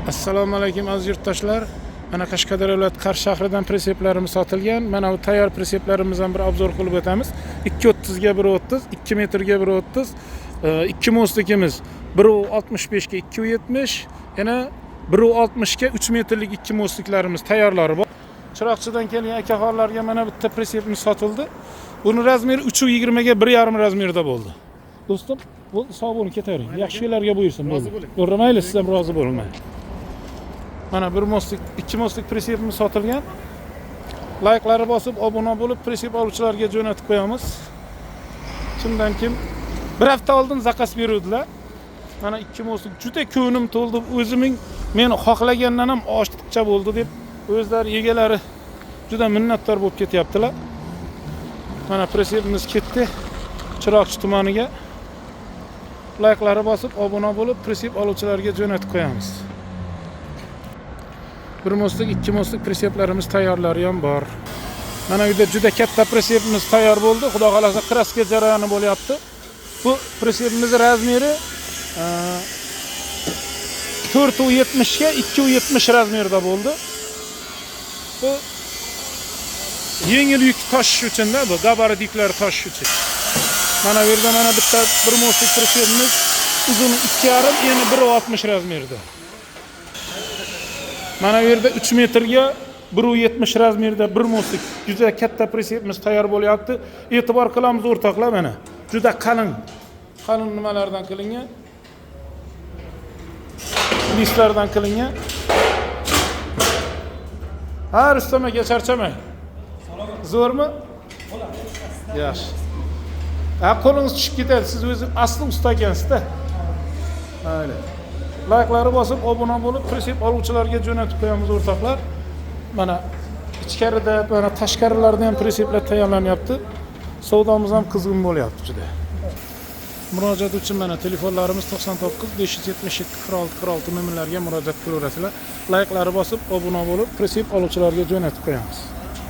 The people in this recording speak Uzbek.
Assalomu alaykum aziz yurtdoshlar. Mana Qashqadaryo viloyati Qarshi shahridan preseplarimiz sotilgan. Mana bu tayyor preseplarimizdan bir obzor qilib o'tamiz. 2.30 ga 1.30, 2 metrga 1.30, 2 mostligimiz 1.65 ga 2.70, yana 1.60 ga 3 metrlik 2 mostliklarimiz tayyorlari bor. Chiroqchidan kelgan akaxonlarga mana bitta presepimiz sotildi. Buni razmeri 3.20 ga 1.5 razmerda bo'ldi. Do'stim, bu sog' bo'lib ketavering. Yaxshi kunlarga buyursin. To'g'ri, mayli, siz ham rozi bo'ling. Mana bir mostlik, 2 mostlik presepimiz sotilgan. Like'larni bosib, obuna bo'lib, presep oluvchilarga jo'natib qo'yamiz. Shundan keyin bir hafta oldin zakaz beruvdilar. Mana 2 mostlik juda ko'nglim to'ldi. O'zimning men xohlagandan ham oshiqcha bo'ldi deb o'zlari egalari juda minnatdor bo'lib ketyaptilar. Mana presepimiz ketdi Chiroqchi tumaniga. Like'larni bosib, obuna bo'lib, presep oluvchilarga jo'natib qo'yamiz. Bir mostlik, 2 mostlik preseplarimiz tayyorlari ham bor. Mana bu yerda juda katta presepimiz tayyor bo'ldi. Xudo xolasa kraska jarayoni bo'lyapti. Bu presepimiz razmeri 4.70 ga 2.70 razmerda bo'ldi. Bu yengil yuk tashish uchun-da, bu gabarit yuklar tashish uchun. Mana bu yerda mana bitta bir mostlik presepimiz uzuni 2.5, eni 1.60 razmerda. Mana bu yerda 3 metrga 1.70 razmerda bir mostlik juda katta presepimiz tayyor bo'lyapti. E'tibor qilamiz o'rtoqlar, mana juda qalin nimalardan qilingan? Listlardan qilingan. Ha, Rustam aka, charchamang. Zo'rmi? Yaxshi. Ha, qo'lingiz tushib ketadi. Siz o'zi asli usta ekansiz-da. Mayli. Like'larni bosib, obuna bo'lib, presep oluvchilarga jo'natib qo'yamiz o'rtoqlar. Mana ichkarida, mana tashqarilarda ham preseplar tayyorlanyapti. Savdomiz ham qizg'in bo'lyapti juda. Murojaat uchun mana telefonlarimiz 99 577 46 46 nomerlarga murojaat qilaverasizlar. Like'larni bosib, obuna bo'lib, presep oluvchilarga jo'natib qo'yamiz.